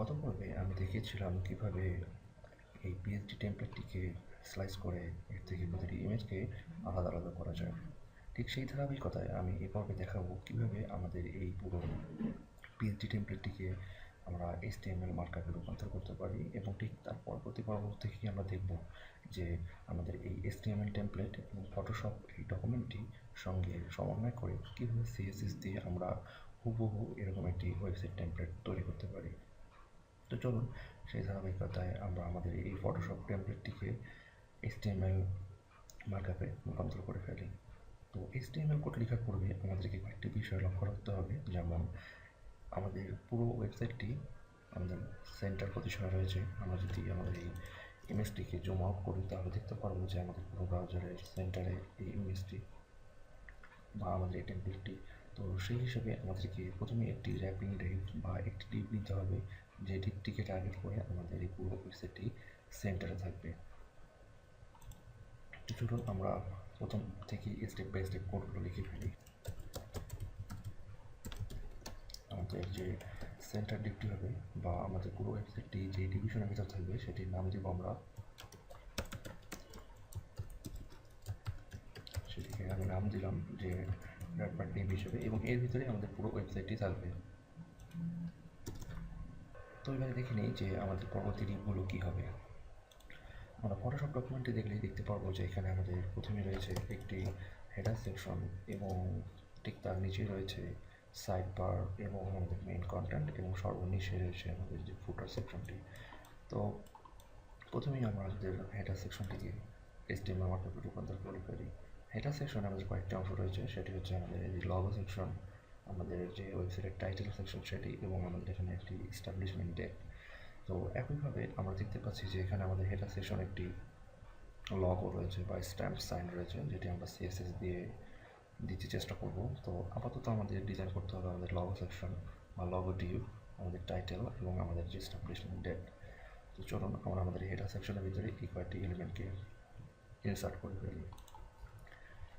গত পর্বে আমি দেখিয়েছিলাম কিভাবে এই পিএসডি টেমপ্লেটটিকে স্লাইস করে এর থেকে প্রতিটি ইমেজকে আলাদা আলাদা করা যায়। ঠিক সেই ধারাবাহিকতায় আমি এই পর্বে দেখাবো কিভাবে আমাদের এই পুরো পিএসডি টেমপ্লেটটিকে আমরা HTML মার্কআপে রূপান্তর করতে পারি, এবং ঠিক তার পরবর্তী পর্ব থেকেই আমরা দেখব যে আমাদের এই HTML টেমপ্লেট এবং ফটোশপ এই ডকুমেন্টটি সঙ্গে সমন্বয় করে কীভাবে CSS দিয়ে আমরা হুবহু এরকম একটি ওয়েবসাইট টেমপ্লেট তৈরি করতে পারি। তো চলুন সেই ধারাবাহিকতায় আমরা আমাদের এই ফটোশপ টেমপ্লেটটিকে HTML মার্কআপে রূপান্তর করে ফেলি। তো HTML কোড লেখার পূর্বে আমাদেরকে কয়েকটি বিষয় লক্ষ্য রাখতে হবে, যেমন আমাদের পুরো ওয়েবসাইটটি আমাদের সেন্টার পজিশনে রয়েছে। আমরা যদি আমাদের এই ইমেজটিকে জুম আউট করি তাহলে দেখতে পারবো যে আমাদের পুরো ব্রাউজারের সেন্টারে এই ইমেজটি বা আমাদের এই টেমপ্লেটটি। তো সেই হিসেবে আমাদেরকে প্রথমে একটি র্যাপিং ডিভ বা একটি ডিভ নিতে হবে, যে ডিভটিকে টার্গেট করে আমাদের এই পুরো ওয়েবসাইটটি সেন্টারে থাকবে। তো চলুন আমরা প্রথম থেকেই স্টেপ বাই স্টেপ কোডগুলো লিখে ফেলি। আমাদের যে সেন্টার ডিভটি হবে বা আমাদের পুরো ওয়েবসাইটটি যে ডিভিশনের ভিতর থাকবে সেটির নাম দিব আমরা, সেটিকে আমি নাম দিলাম যে র্যাপার ডিভ হিসেবে, এবং এর ভিতরে আমাদের পুরো ওয়েবসাইটটি থাকবে। তো এবারে দেখে নিই যে আমাদের পরবর্তী ডিভগুলো কী হবে। আমরা ফটোশপ ডকুমেন্টে দেখলেই দেখতে পারবো যে এখানে আমাদের প্রথমে রয়েছে একটি হেডার সেকশন, এবং ঠিক তার নিচে রয়েছে সাইড বার এবং আমাদের মেইন কন্টেন্ট, এবং সর্বনিচে রয়েছে আমাদের যে ফুটার সেকশনটি। তো প্রথমেই আমরা আমাদের হেডার সেকশনটিকে HTML মার্কআপে রূপান্তর করে ফেলি। হেডার সেকশনে আমাদের কয়েকটি অংশ রয়েছে, সেটি হচ্ছে আমাদের এই লগো সেকশন, আমাদের যে ওয়েবসাইটের টাইটেল সেকশন সেটি, এবং আমাদের এখানে একটি এস্টাবলিশমেন্ট ডেট। তো একইভাবে আমরা দেখতে পাচ্ছি যে এখানে আমাদের হেডার সেকশন একটি লগো রয়েছে বা স্ট্যাম্প সাইন রয়েছে, যেটি আমরা CSS দিয়ে দিতে চেষ্টা করব। তো আপাতত আমাদের ডিজাইন করতে হবে আমাদের লগো সেকশন বা লগো ডিভ, আমাদের টাইটেল এবং আমাদের যে এস্টাবলিশমেন্ট ডেট। তো চলুন আমরা আমাদের হেডার সেকশনের ভিতরে এই কয়েকটি এলিমেন্টকে ইনসার্ট করে ফেলি।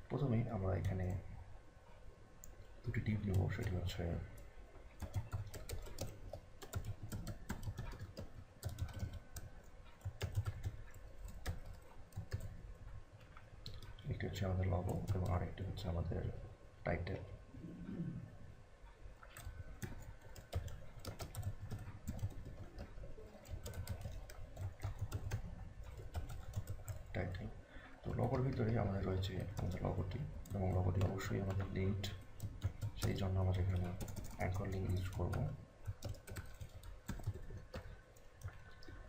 প্রথমেই আমরা এখানে দুটি ডিভ নেব, সেটি হচ্ছে একটি হচ্ছে আমাদের লগো এবং আরেকটি হচ্ছে আমাদের টাইটেল। টাইটেল তো লগোর ভিতরেই আমাদের রয়েছে আমাদের লগোটি, এবং লগোটি অবশ্যই আমাদের লিঙ্কড, সেই জন্য আমরা এখানে অ্যাঙ্কর লিঙ্ক ইউজ করব।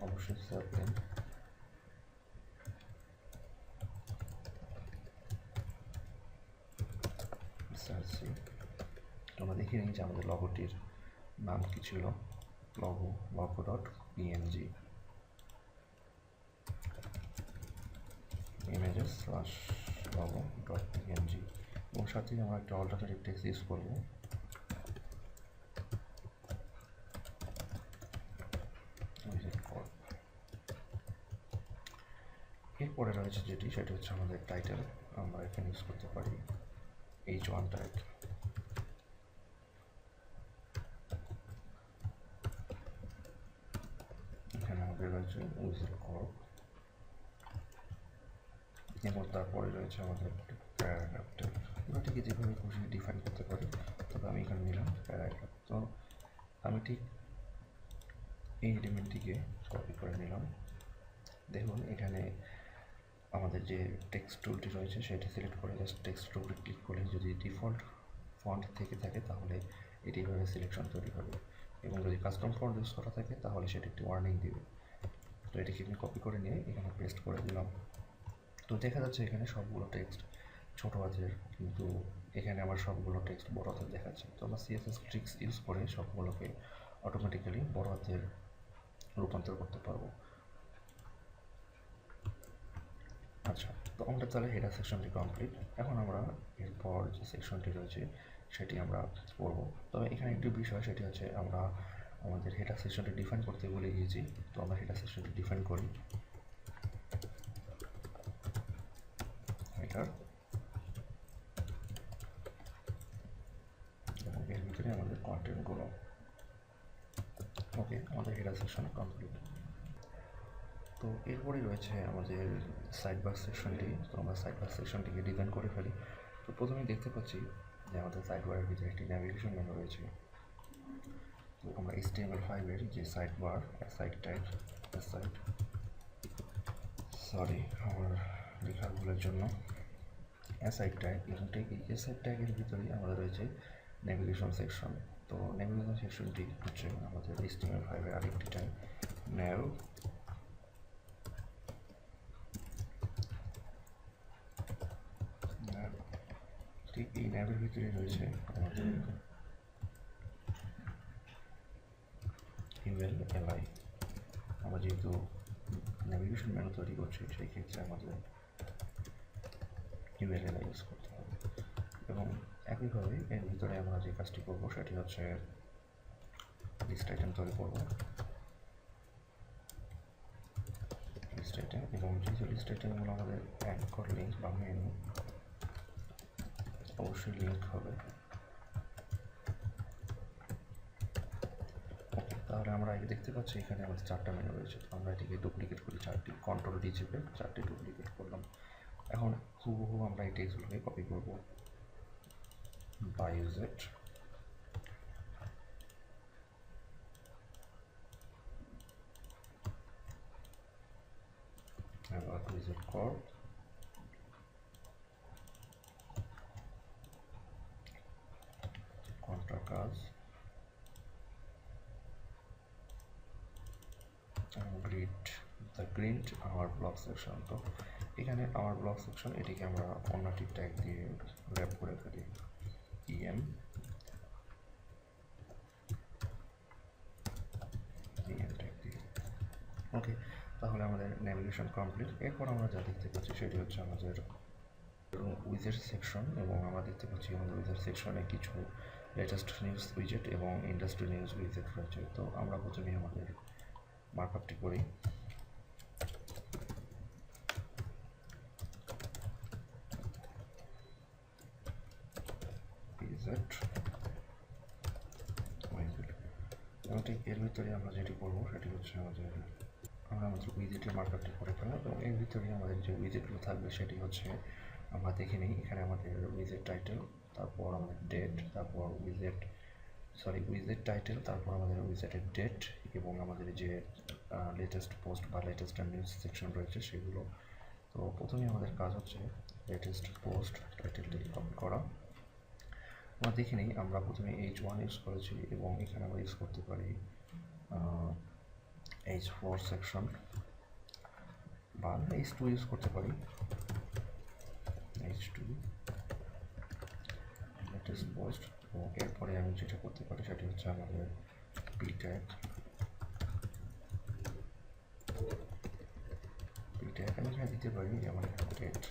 অবশ্যই সেলফ লিঙ্ক। আমরা দেখে নিই যে আমাদের লগোটির নাম কি ছিল, logo dot PNG images slash logo dot PNG, এবং সাথে আমরা একটা অল্টারনেটিভ টেক্সট ইউজ করব। এরপরে রয়েছে যেটি, সেটি হচ্ছে আমাদের টাইটেল। আমরা এখানে ইউজ করতে পারি H1 ট্যাগ। এখানে আমাদের রয়েছে উইজেল কর্প, এবং তারপরে রয়েছে আমাদের প্যারাগ্রাফ ট্যাগ। এটাকে যেভাবে খুশি ডিফাইন করতে পারি, তবে আমি এখানে নিলাম প্যারাগ্রাফ। তো আমি ঠিক এই এলিমেন্টটিকে কপি করে নিলাম। দেখুন এখানে আমাদের যে টেক্সট টুলটি রয়েছে সেটি সিলেক্ট করে জাস্ট টেক্সট টুলটি ক্লিক করলে যদি ডিফল্ট ফন্ট থেকে থাকে তাহলে এটি এইভাবে সিলেকশন তৈরি হবে, এবং যদি কাস্টম ফন্ট ইউজ করা থাকে তাহলে সেটি একটি ওয়ার্নিং দিবে। তো এটিকে আমি কপি করে নিয়ে এখানে পেস্ট করে দিলাম। তো দেখা যাচ্ছে এখানে সবগুলো টেক্সট ছোটো হাতের, কিন্তু এখানে আমার সবগুলো টেক্সট বড় হাতের দেখাচ্ছে। তো আমরা CSS ট্রিক্স ইউজ করে সবগুলোকে অটোমেটিক্যালি বড় হাতের রূপান্তর করতে পারবো। আচ্ছা, তো আমাদের তাহলে হেডার সেকশনটি কমপ্লিট। এখন আমরা এরপর যে সেকশনটি রয়েছে সেটি আমরা পড়ব। তবে এখানে একটি বিষয়, সেটি হচ্ছে আমরা আমাদের হেডার সেকশনটি ডিফাইন করতে ভুলে গিয়েছি। তো আমরা হেডার সেকশনটি ডিফাইন করি। হেডার, এবং এর ভিতরে আমাদের কন্টেন্টগুলো। ওকে, আমাদের হেডার সেকশন কমপ্লিট। তো এরপরে রয়েছে আমাদের সাইড বার সেকশনটি। তো আমরা সাইড বার সেকশনটিকে ডিজাইন করে ফেলি। তো প্রথমেই দেখতে পাচ্ছি যে আমাদের সাইড বারের ভিতরে একটি ন্যাভিগেশন মেনু রয়েছে। তো আমরা HTML5-এর যে side bar side tag side আমার লেখার ভুলের জন্য সাইড ট্যাগ এবং ঠিক এই সাইড ট্যাগের ভিতরেই আমাদের রয়েছে ন্যাভিগেশন সেকশন। তো ন্যাভিগেশন সেকশনটি হচ্ছে আমাদের HTML5-এর আরেকটি ট্যাগ ন্যাভ। ঠিক এই ন্যাভের ভিতরে রয়েছে আমাদের ইমেল এলআই। আমরা যেহেতু ন্যাভিগেশন মেনু তৈরি করছি সেই ক্ষেত্রে আমাদের ইমেল এলআই ইউজ করতে হবে। এবং একইভাবে এর ভিতরে আমরা যে কাজটি করবো সেটি হচ্ছে লিস্ট আইটেম তৈরি করবো। লিস্ট আইটেম এবং যেহেতু লিস্ট আইটেমগুলো আমাদের অ্যাঙ্কর লিঙ্ক বা মেনু অবশ্যই লিঙ্ক হবে। ওকে, তাহলে আমরা আগে দেখতে পাচ্ছি এখানে আমাদের 4টা মেনু রয়েছে। তো আমরা এটিকে ডুপ্লিকেট করি 4টি, কন্ট্রোল ডি চেপে 4টি ডুপ্লিকেট করলাম। এখন হুবহু আমরা এই টেক্সটগুলোকে কপি করব বা ইউজ ইট এবার ভিজিট কর কন্ট্রা কাজ গ্রিড আওয়ার ব্লক সেকশন। তো এখানে আওয়ার ব্লক সেকশন এটিকে আমরা অন্যটি ট্যাগ দিয়ে র্যাপ করে ফেলি ইএম ট্যাগ দিয়ে। ওকে, তাহলে আমাদের ন্যাভিগেশন কমপ্লিট। এরপর আমরা যা দেখতে পাচ্ছি সেটি হচ্ছে আমাদের উইজেট সেকশন এবং আমরা দেখতে পাচ্ছি আমাদের উইজেট সেকশনে কিছু লেটেস্ট নিউজ উইজেট এবং ইন্ডাস্ট্রি নিউজ উইজেট রয়েছে। তো আমরা প্রথমে আমাদের মার্কআপটি করি। এবং ঠিক এর ভিতরে আমরা যেটি করবো সেটি হচ্ছে আমরা আমাদের উইজেটের মার্কআপটি করে ফেলাম এবং এর ভিতরে আমাদের যে উইজেটগুলো থাকবে সেটি হচ্ছে আমরা দেখে নিই। এখানে আমাদের উইজেট টাইটেল, তারপর আমাদের ডেট, তারপর উইজেট টাইটেল, তারপর আমাদের উইজেটের ডেট এবং আমাদের যে লেটেস্ট পোস্ট বা লেটেস্ট নিউজ সেকশন রয়েছে সেগুলো। তো প্রথমে আমাদের কাজ হচ্ছে লেটেস্ট পোস্ট টাইটেলটি কপি করা। আমরা দেখে নিই, আমরা প্রথমে H1 ইউজ করেছি এবং এখানে আমরা ইউজ করতে পারি H4 সেকশন বা H2 ইউজ করতে পারি H2 লেটেস্ট পোস্ট। এবং এরপরে আমি যেটা করতে পারি সেটি হচ্ছে আমাদের পি ট্যাগ আমি এখানে দিতে পারি যেমন ডেট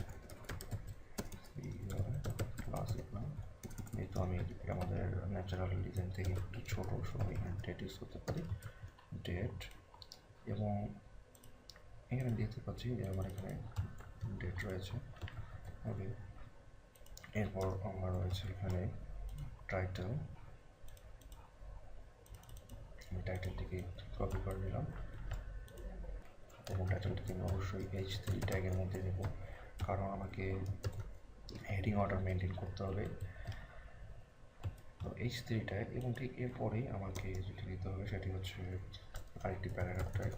ক্লাসিক না, যেহেতু আমি আমাদের ন্যাচারাল ডিজাইন থেকে একটু ছোটো সব এখানে ডেট ইউজ করতে পারি ডেট। এবং এখানে দেখতে পাচ্ছি যে আমার এখানে ডেট রয়েছে। ওকে, এরপর আমার রয়েছে এখানে টাইটেল। আমি টাইটেলটিকে কপি করে নিলাম এবং টাইটেলটিকে আমি অবশ্যই H3 ট্যাগের মধ্যে নেব, কারণ আমাকে হেডিং অর্ডার মেনটেন করতে হবে। তো H3 ট্যাগ এবং ঠিক এরপরেই আমাকে যেটি দিতে হবে সেটি হচ্ছে আরেকটি প্যারাগ্রাফ ট্যাগ।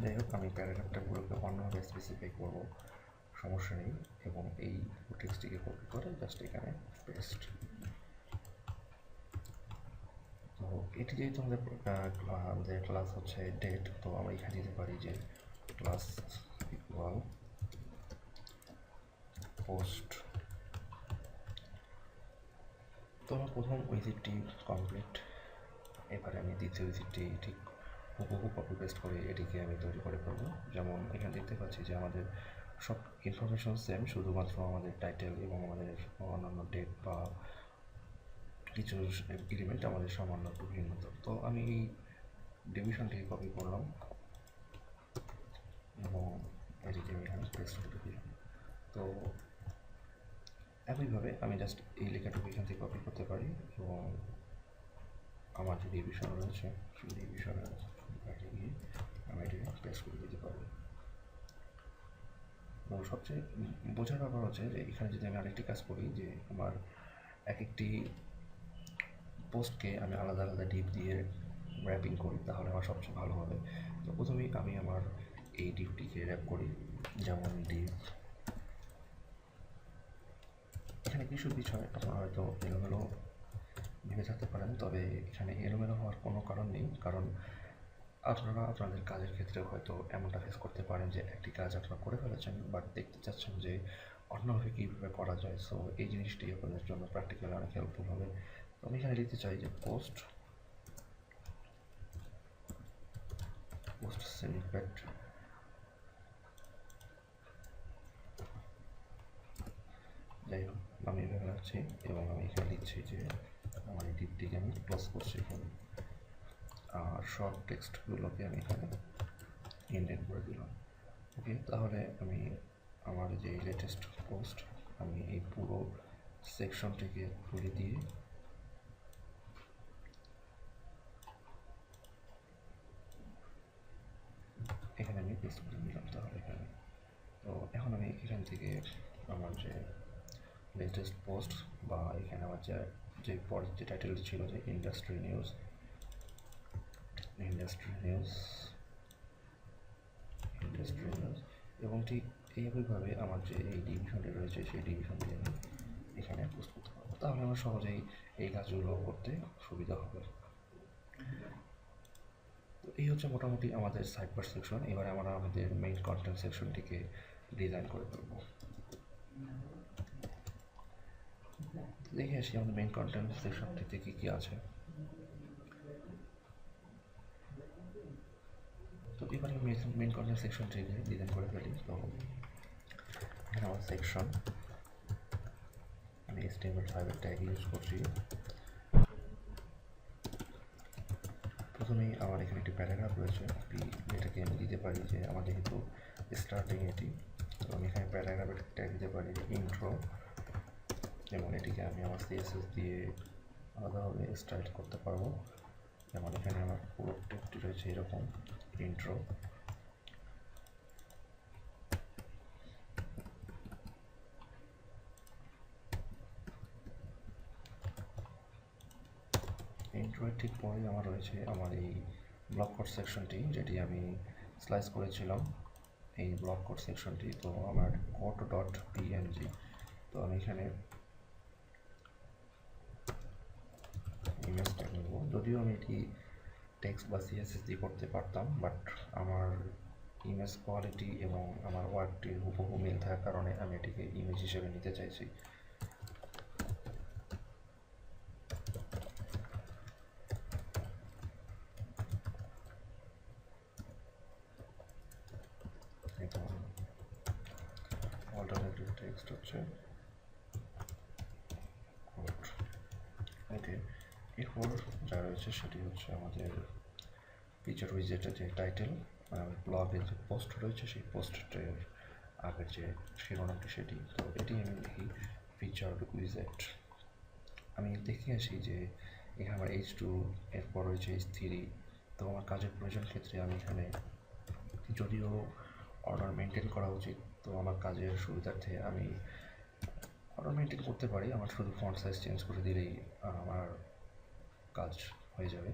যাই হোক, আমি প্যারাগ্রাফ ট্যাগগুলোকে অন্যভাবে স্পেসিফাই করব, সমস্যা নেই। এবং এই টেক্সটটিকে কপি করে জাস্ট এখানে পেস্ট। তো এটি যেহেতু আমাদের ক্লাস হচ্ছে ডেট, তো আমরা এখানে দিতে পারি যে ক্লাস ইকুয়াল পোস্ট। তো আমার প্রথম উইজেটটি কমপ্লিট। এবারে আমি দ্বিতীয় উইজেটটি ঠিক হুবহু কপি পেস্ট করে এটিকে আমি তৈরি করে ফেলবো। যেমন এখানে দেখতে পাচ্ছি যে আমাদের সব ইনফরমেশন সেম, শুধুমাত্র আমাদের টাইটেল এবং আমাদের অন্যান্য ডেট বা কিছু এলিমেন্ট আমাদের সামান্য একটু ভিন্নতা। তো আমি এই ডিভিশনটিকে কপি করলাম এবং এটিকে আমি এখানে পেস্ট করে দিলাম। তো একইভাবে আমি জাস্ট এই লেখাটুকু এখান থেকে কপি করতে পারি এবং আমার যে ডিভিশন রয়েছে সেই ডিভিশনের বাইরে গিয়ে আমি এটাকে পেস্ট করে দিতে পারবো। এবং সবচেয়ে বোঝার ব্যাপার হচ্ছে যে এখানে যদি আমি আরেকটি কাজ করি যে আমার এক একটি পোস্টকে আমি আলাদা আলাদা ডিপ দিয়ে র্যাপিং করি তাহলে আমার সবচেয়ে ভালো হবে। তো প্রথমেই আমি আমার এই ডিপটিকে র্যাপ করি, যেমন ডিপ। এখানে কিছু বিষয় আপনারা হয়তো এলোমেলো ভেবে থাকতে পারেন, তবে এখানে এলোমেলো হওয়ার কোনো কারণ নেই, কারণ আপনারা আপনাদের কাজের ক্ষেত্রে হয়তো এমনটা ফেস করতে পারেন যে একটি কাজ আপনারা করে ফেলেছেন বাট দেখতে চাচ্ছেন যে অন্যভাবে কীভাবে করা যায়। সো এই জিনিসটি আপনাদের জন্য প্র্যাকটিক্যালি অনেক হেল্পফুল হবে। তো আমি এখানে লিখতে চাই যে পোস্ট সেমিপ্যাক্ট, যাই হোক আমি এভাবে রাখছি এবং আমি এখানে লিখছি যে আমার এই ডিপটিকে আমি ক্লোজ করছি এখানে, আর শর্ট টেক্সটগুলোকে আমি এখানে ইন্ডেন্ট করে দিলাম। ওকে, তাহলে আমি আমার যে লেটেস্ট পোস্ট আমি এই পুরো সেকশনটিকে তুলে দিয়ে এখানে আমি পেস্ট করে দিলাম। তাহলে এখানে তো এখন আমি এখান থেকে আমার যে লেটেস্ট পোস্ট বা এখানে আমার যে পরের যে টাইটেলটি ছিল যে ইন্ডাস্ট্রি নিউজ এবং ঠিক এইভাবে আমার যে এই ডিভিশনটি রয়েছে সেই ডিভিশনটি আমি এখানে পোস্ট করতে পারবো। তাহলে আমার সহজেই এই কাজগুলো করতে সুবিধা হবে। তো এই হচ্ছে মোটামুটি আমাদের সাইডবার সেকশন। এবারে আমরা আমাদের মেইন কন্টেন্ট সেকশনটিকে ডিজাইন করে ফেলবো। দেখে আসি আমাদের মেইন কন্টেন্ট সেকশনটিতে কী কী আছে। তো এবারে মেইন কন্টেন্ট সেকশনটিকে ডিজাইন করে ফেলি। তো এখানে আমার সেকশন, আমি HTML5 ট্যাগ ইউজ করছি। প্রথমেই আমার এখানে একটি প্যারাগ্রাফ রয়েছে, এটাকে আমি দিতে পারি যে আমার যেহেতু স্টার্টিং এটি, তো আমি এখানে প্যারাগ্রাফের ট্যাগ দিতে পারি ইন্ট্রো, এবং এটিকে আমি আমার CSS দিয়ে আলাদাভাবে স্টাইল করতে পারবো। যেমন এখানে আমার পুরো টেক্সটটি রয়েছে এরকম ইন্ট্রো। ইন্ট্রোয়ের ঠিক পরেই আমার রয়েছে আমার এই ব্লক কোড সেকশনটি, যেটি আমি স্লাইস করেছিলাম এই ব্লক কোড সেকশনটি। তো আমার code.png, তো আমি এখানে ইমেজ ট্যাগ নেব। যদিও আমি এটি টেক্সট বা CSS দিয়ে করতে পারতাম, বাট আমার ইমেজ কোয়ালিটি এবং আমার ওয়ার্কটির হুবহু মিল থাকার কারণে আমি এটিকে ইমেজ হিসেবে নিতে চাইছি। অল্টারনেটিভ টেক্সট হচ্ছে ওকে। এরপর যা রয়েছে সেটি হচ্ছে আমাদের ফিচার উইজেটের যে টাইটেল, ব্লগের যে পোস্ট রয়েছে সেই পোস্টের আগের যে শিরোনামটি সেটি। তো এটি আমি লিখি ফিচার উইজেট। আমি দেখে আসি যে এখানে আমার H2, এরপর রয়েছে H3। তো আমার কাজের প্রয়োজন ক্ষেত্রে আমি এখানে, যদিও অর্ডার মেনটেন করা উচিত, তো আমার কাজের সুবিধার্থে আমি অর্ডার মেনটেন করতে পারি। আমার শুধু ফন্ট সাইজ চেঞ্জ করে দিলেই আমার কাজ হয়ে যাবে।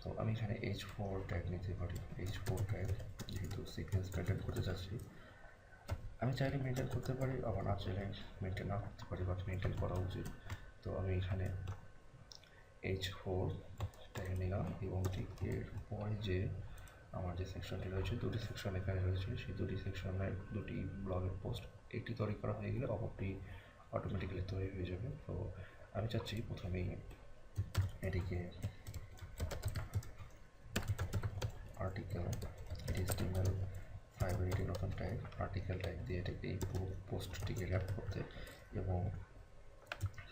তো আমি এখানে H4 ট্যাগ নিতে পারি। H4 ট্যাগ যেহেতু সিকোয়েন্স মেনটেন করতে চাচ্ছি, আমি চাইলে মেনটেন করতে পারি, আবার না চাইলে মেনটেন না করতে পারি, বাট মেনটেন করা উচিত। তো আমি এখানে H4 ট্যাগ নিলাম এবং ঠিক এর পরে যে আমার যে সেকশনটি রয়েছে, দুটি সেকশন এখানে রয়েছে, সেই দুটি সেকশনের দুটি ব্লগের পোস্ট, একটি তৈরি করা হয়ে গেলে অপরটি অটোমেটিক্যালি তৈরি হয়ে যাবে। তো আমি চাচ্ছি প্রথমেই এটিকে আর্টিকেল, এটি HTML5 এটি নতুন ট্যাগ আর্টিকেল ট্যাগ দিয়ে এটাকে এই পুরো পোস্টটিকে র্যাপ করতে, এবং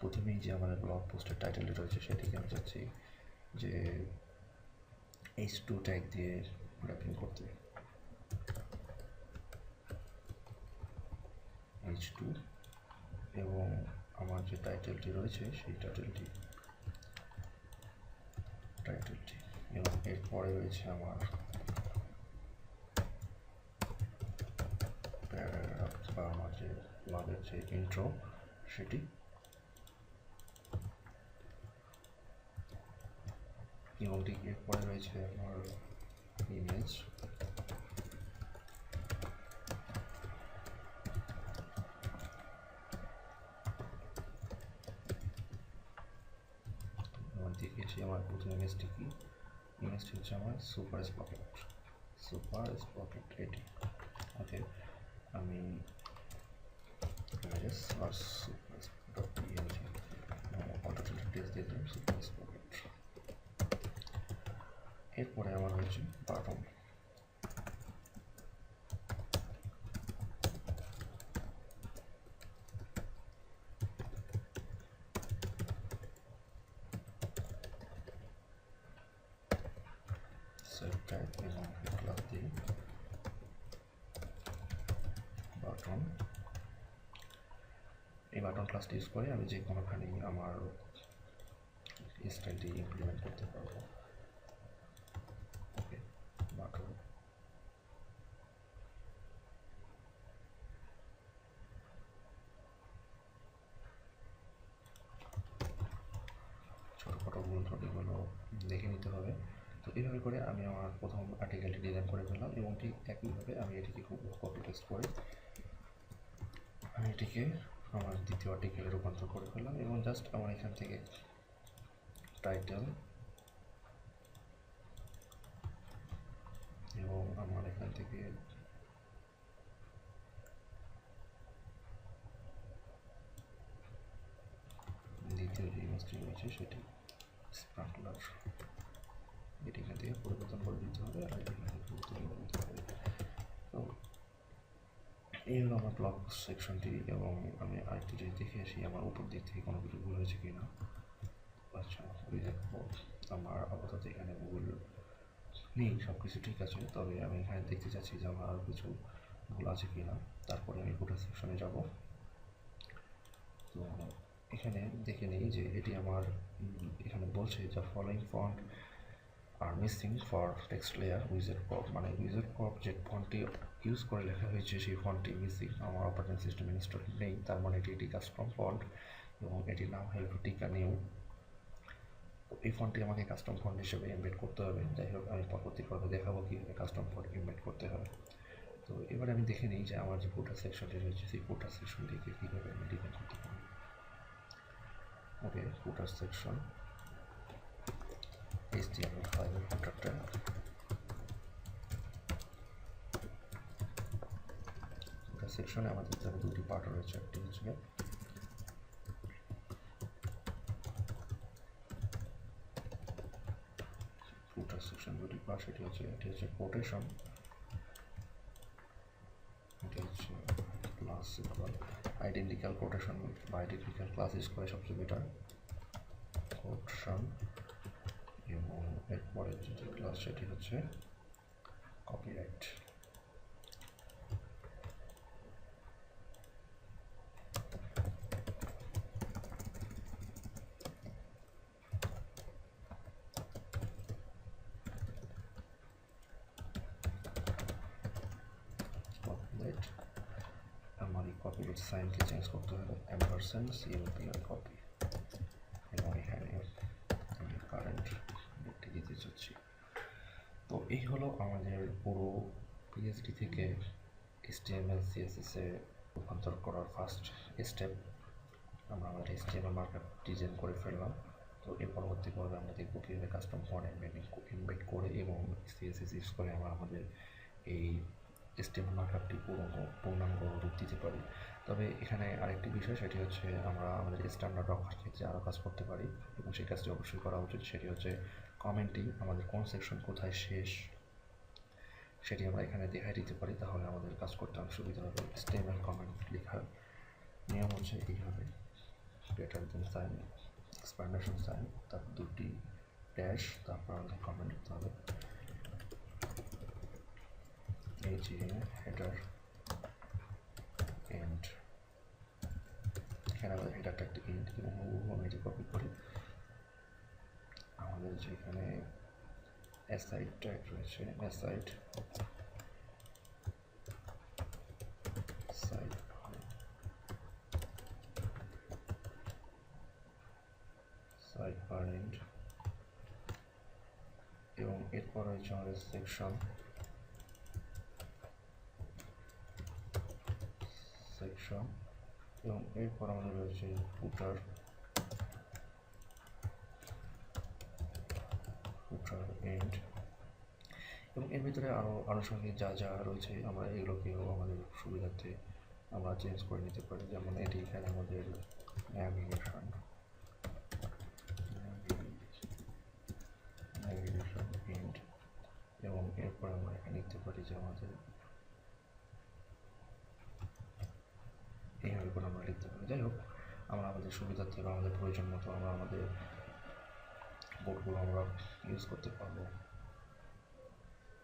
প্রথমেই যে আমাদের ব্লগ পোস্টের টাইটেলটি রয়েছে সেটিকে আমি চাচ্ছি যে H2 ট্যাগ দিয়ে র্যাপিং করতে, H2, এবং আমার যে টাইটেলটি রয়েছে সেই টাইটেলটি, এবং এরপরে রয়েছে আমার প্যারাগ্রাফ বা আমার যে ব্লগের যে ইন্ট্রো সেটি, এবং ঠিক এরপরে রয়েছে আমার ইমেজ, এবং দেখিয়েছি আমার প্রথম ইমেজটি কি। ইমেজটি হচ্ছে আমার সুপার স্পকেট এটি। ওকে, আমি ইমেজেস আর super dot PNG auto text দিয়ে দিলাম সুপার স্পকেট। এরপরে আমার হচ্ছে বাটন, সেভ টাইপ এবং ক্লাস দিয়ে বাটন। এই বাটন ক্লাসটি ইউজ করে আমি যে কোনোখানে আমার স্টাইলটি ইমপ্লিমেন্ট করতে পারবো। ওকে, বাটন, ছোটোখাটো ভুল ত্রুটিগুলো দেখে নিতে হবে। তো এইভাবে করে আমি আমার প্রথম আর্টিকেলটি ডিজাইন করে ফেললাম, এবং ঠিক একইভাবে আমি এটিকে খুব কপি পেস্ট করে আমি এটিকে আমার দ্বিতীয় আর্টিকেলে রূপান্তর করে ফেললাম, এবং জাস্ট আমার এখান থেকে টাইটেল এবং আমার এখান থেকে দ্বিতীয় যে ইমেজটি রয়েছে সেটি স্প্রাঙ্কলার, এটি এখান থেকে পরিবর্তন করে দিতে হবে, আর এটি এখানে পরিবর্তন করে দিতে হবে। তো এই হলো আমার ব্লগ সেকশনটি, এবং আমি আরেকটি জিনিস দেখে আসি আমার উপর দিক থেকে কোনো কিছু ভুল হয়েছে কি না। আচ্ছা, আমার আপাতত এখানে ভুল নেই, সব কিছু ঠিক আছে, তবে আমি এখানে দেখতে চাচ্ছি যে আমার আরও কিছু ভুল আছে কি না। তারপরে আমি ফুটার সেকশনে যাব। তো এখানে দেখে নিই যে এটি আমার এখানে বলছে যে following font are missing for text layer wizard corp, মানে উইজার্ড কর্প যে ফন্টটি ইউজ করে লেখা হয়েছে সেই ফন্টটি মিসিং, আমার অপারেটিং সিস্টেম ইনস্টল নেই, তার মানে এটি কাস্টম ফন্ট, এবং এটির নাম হেলভেটিকা নিউ। তো এই ফন্টটি আমাকে কাস্টম ফন্ট হিসেবে এমবেড করতে হবে। যাই হোক, আমি পরবর্তী পর্বে দেখাবো কীভাবে কাস্টম ফন্ট এমবেড করতে হবে। তো এবার আমি দেখে নিই যে আমার যে ফুটার সেকশনটি রয়েছে সেই ফুটার সেকশনটিকে কীভাবে আমি ডিজাইন করতে পারি। ওকে, ফুটার সেকশন, HTML5 ফুটারটা, ফুটার সেকশনে আমাদের তাহলে দুটি পার্ট রয়েছে, একটি হচ্ছে ফুটার সেকশন দুটি পার্ট, এটি হচ্ছে কোটেশন, এটি হচ্ছে ক্লাস ইকুয়াল আইডেন্টিক্যাল কোটেশন বা আইডেন্টিক্যাল ক্লাস ইউজ করে সবচেয়ে বেটার কোটেশন, এবং এরপরে যে ক্লাস সেটি হচ্ছে কপিরাইট। আমার এই কপিরাইট সাইনকে চেঞ্জ করতে হবে অ্যাম্পারস্যান্ড ইউপিআর কপি, এবং এখানে আমি কারেন্ট ডেটটি দিতে চাচ্ছি। তো এই হলো আমাদের পুরো পিএইচডি থেকে HTML CSS এ রূপান্তর করার ফার্স্ট স্টেপ। আমরা আমাদের HTML মার্কআপ ডিজাইন করে ফেললাম। তো এর পরবর্তী পর্বে আমরা দেখব কীভাবে কাস্টম ফন্ট এমবেড করে এবং CSS ইউজ করে আমরা আমাদের এই HTML মার্কআপটি পূর্ণাঙ্গ রূপ দিতে পারি। তবে এখানে আরেকটি বিষয়, সেটি হচ্ছে আমরা আমাদের স্ট্যান্ডার্ড রক্ষার ক্ষেত্রে আরও কাজ করতে পারি, এবং সেই কাজটি অবশ্যই করা উচিত। সেটি হচ্ছে কমেন্টিং, আমাদের কোন সেকশন কোথায় শেষ সেটি আমরা এখানে দেখাই দিতে পারি, তাহলে আমাদের কাজ করতে অনেক সুবিধা হবে। HTML কমেন্ট লেখার নিয়ম হচ্ছে এইভাবে, গ্রেটার দেন সাইন, এক্সপ্যান্ডেশন সাইন, তারপর দুটি ড্যাশ, তারপর আমাদের কমেন্ট লিখতে হবে। এই যে হেডার এন্ড, এখানে আমাদের হেডারটা একটি ইন্ট, এবং আমি এটি কপি করে আমাদের যেখানে অ্যাসাইড ট্যাগ রয়েছে, অ্যাসাইড সাইড সাইড পারেন্ট, এবং এরপর রয়েছে আমাদের সেকশন সেকশন এবং এরপর আমাদের রয়েছে ফুটার ফুটার এন্ড, এবং এর ভিতরে আরও আনুষঙ্গিক যা যা রয়েছে আমরা এগুলোকেও আমাদের সুবিধার্থে আমরা চেঞ্জ করে নিতে পারি। যেমন এটি এখানে আমাদের ন্যাভিগেশন ন্যাভিগেশন এন্ড, এবং এরপর আমরা এখানে লিখতে পারি যে আমাদের এইভাবে করে আমরা লিখতে পারি। যাই হোক, আমরা আমাদের সুবিধার্থে বা আমাদের প্রয়োজন মতো আমরা আমাদের বোর্ডগুলো আমরা ইউজ করতে পারবো।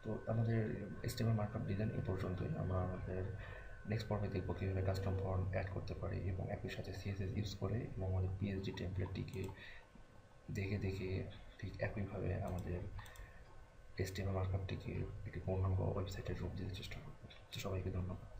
তো আমাদের HTML মার্কআপ ডিজাইন এই পর্যন্তই। আমরা আমাদের নেক্সট পর্বে দেখব কীভাবে কাস্টম ফন্ট অ্যাড করতে পারি এবং একই সাথে CSS ইউজ করে এবং আমাদের PSG টেমপ্লেটটিকে দেখে দেখে ঠিক একইভাবে আমাদের HTML মার্কআপটিকে একটি পূর্ণাঙ্গ ওয়েবসাইটের রূপ দিতে চেষ্টা করব। তো সবাইকে ধন্যবাদ।